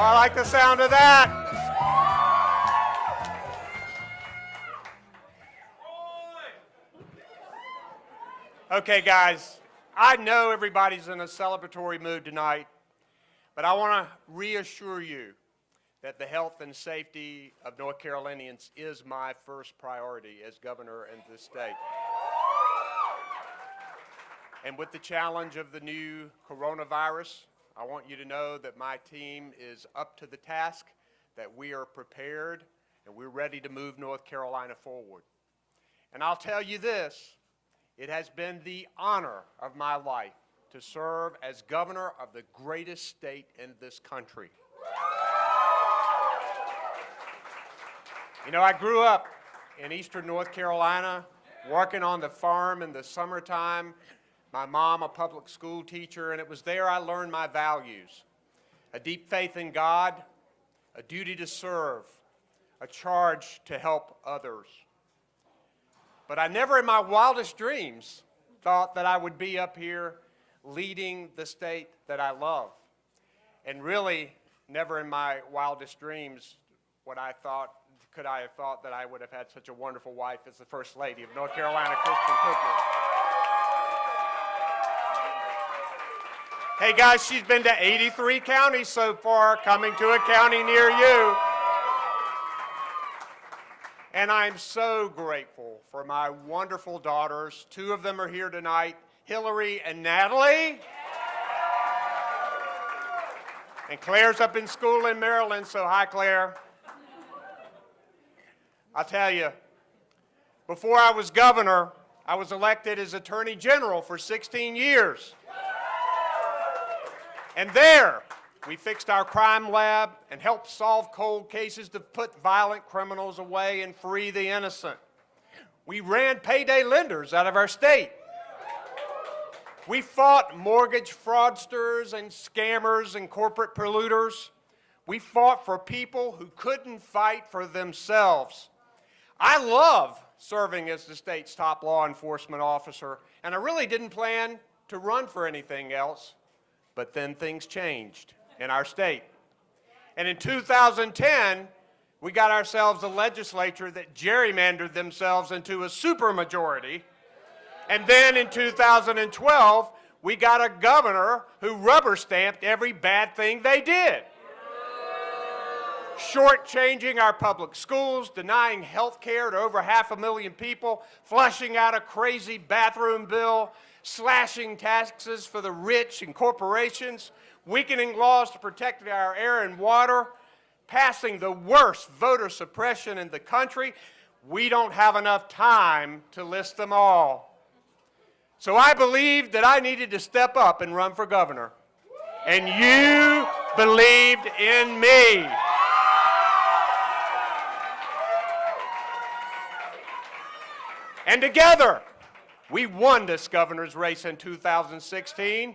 I like the sound of that. Okay, guys, I know everybody's in a celebratory mood tonight, but I want to reassure you that the health and safety of North Carolinians is my first priority as governor in this state. And with the challenge of the new coronavirus, I want you to know that my team is up to the task, that we are prepared, and we're ready to move North Carolina forward. And I'll tell you this, it has been the honor of my life to serve as governor of the greatest state in this country. You know, I grew up in eastern North Carolina, working on the farm in the summertime. My mom, a public school teacher, and it was there I learned my values. A deep faith in God, a duty to serve, a charge to help others. But I never in my wildest dreams thought that I would be up here leading the state that I love. And really, never in my wildest dreams could I have thought that I would have had such a wonderful wife as the First Lady of North Carolina, Kirsten Cooper. Hey guys, she's been to 83 counties so far, coming to a county near you. And I'm so grateful for my wonderful daughters. 2 of them are here tonight, Hillary and Natalie. And Claire's up in school in Maryland, so hi, Claire. I'll tell you, before I was governor, I was elected as Attorney General for 16 years. And there, we fixed our crime lab and helped solve cold cases to put violent criminals away and free the innocent. We ran payday lenders out of our state. We fought mortgage fraudsters and scammers and corporate polluters. We fought for people who couldn't fight for themselves. I love serving as the state's top law enforcement officer, and I really didn't plan to run for anything else, but then things changed in our state. And in 2010, we got ourselves a legislature that gerrymandered themselves into a supermajority. And then in 2012, we got a governor who rubber-stamped every bad thing they did. Shortchanging our public schools, denying health care to over 500,000 people, flushing out a crazy bathroom bill, slashing taxes for the rich and corporations, weakening laws to protect our air and water, passing the worst voter suppression in the country. We don't have enough time to list them all. So I believed that I needed to step up and run for governor. And you believed in me. And together, we won this governor's race in 2016.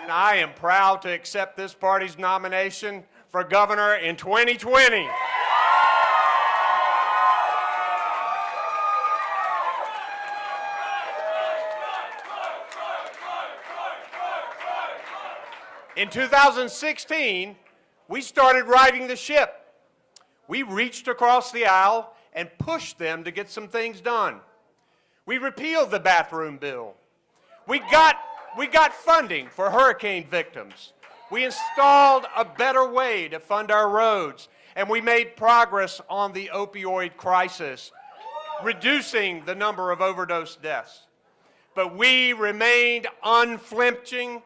And I am proud to accept this party's nomination for governor in 2020. In 2016, we started righting the ship. We reached across the aisle and pushed them to get some things done. We repealed the bathroom bill. We got funding for hurricane victims. We installed a better way to fund our roads, and we made progress on the opioid crisis, reducing the number of overdose deaths. But we remained unflinching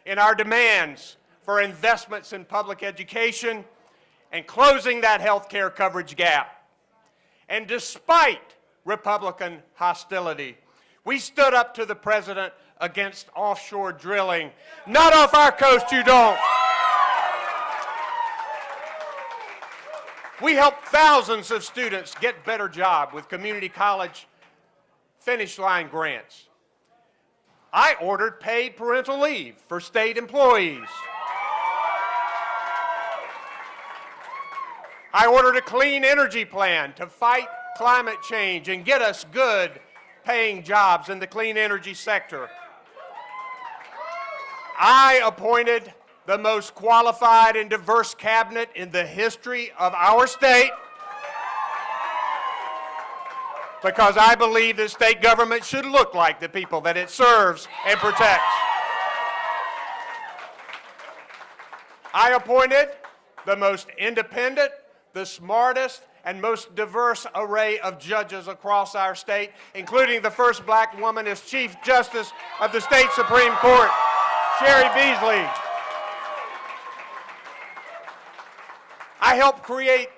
in our demands for investments in public education and closing that health care coverage gap. And despite Republican hostility, we stood up to the president against offshore drilling. Not off our coast, you don't. We helped thousands of students get better jobs with community college finish line grants. I ordered paid parental leave for state employees. I ordered a clean energy plan to fight climate change and get us good paying jobs in the clean energy sector. I appointed the most qualified and diverse cabinet in the history of our state, because I believe that state government should look like the people that it serves and protects. I appointed the most independent, the smartest, and most diverse array of judges across our state, including the first black woman as Chief Justice of the state Supreme Court, Cheri Beasley. I helped create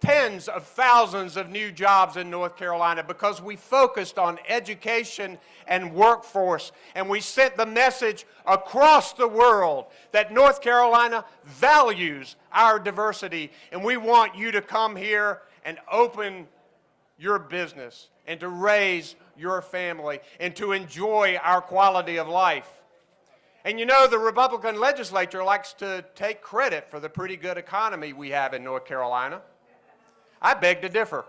tens of thousands of new jobs in North Carolina because we focused on education and workforce, and we sent the message across the world that North Carolina values our diversity, and we want you to come here and open your business and to raise your family and to enjoy our quality of life. And you know, the Republican legislature likes to take credit for the pretty good economy we have in North Carolina. I beg to differ.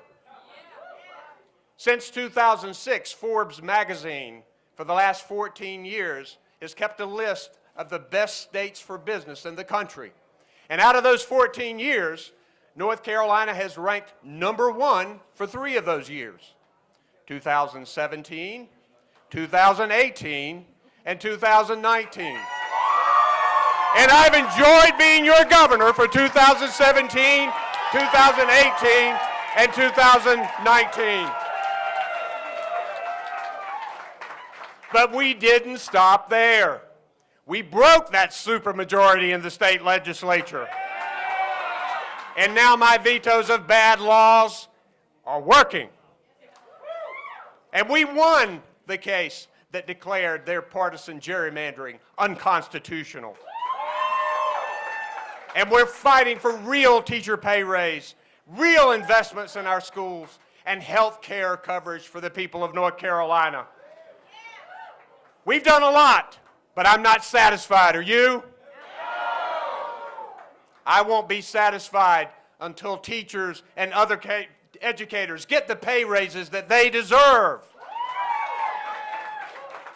Since 2006, Forbes magazine, for the last 14 years, has kept a list of the best states for business in the country. And out of those 14 years, North Carolina has ranked #1 for 3 of those years: 2017, 2018, and 2019. And I've enjoyed being your governor for 2017, 2018, and 2019. But we didn't stop there. We broke that supermajority in the state legislature. And now my vetoes of bad laws are working. And we won the case that declared their partisan gerrymandering unconstitutional. And we're fighting for real teacher pay raise, real investments in our schools, and health care coverage for the people of North Carolina. We've done a lot, but I'm not satisfied. Are you? I won't be satisfied until teachers and other educators get the pay raises that they deserve.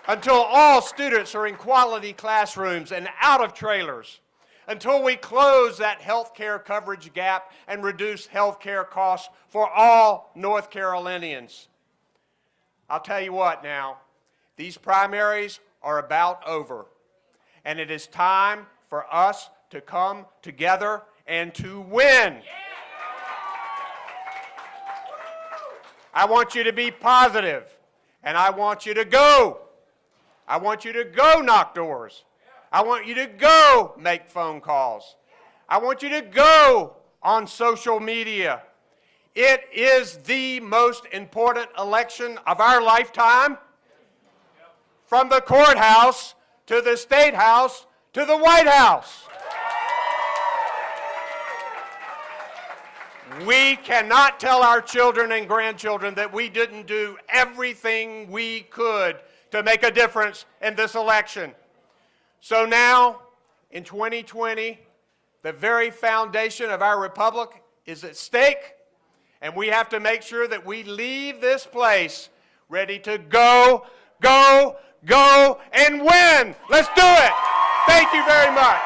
Until all students are in quality classrooms and out of trailers. Until we close that health care coverage gap and reduce health care costs for all North Carolinians. I'll tell you what now, these primaries are about over, and it is time for us to come together and to win. I want you to be positive, and I want you to go. I want you to go knock doors. I want you to go make phone calls. I want you to go on social media. It is the most important election of our lifetime. From the courthouse to the State House to the White House. We cannot tell our children and grandchildren that we didn't do everything we could to make a difference in this election. So now, in 2020, the very foundation of our republic is at stake, and we have to make sure that we leave this place ready to go, and win. Let's do it. Thank you very much.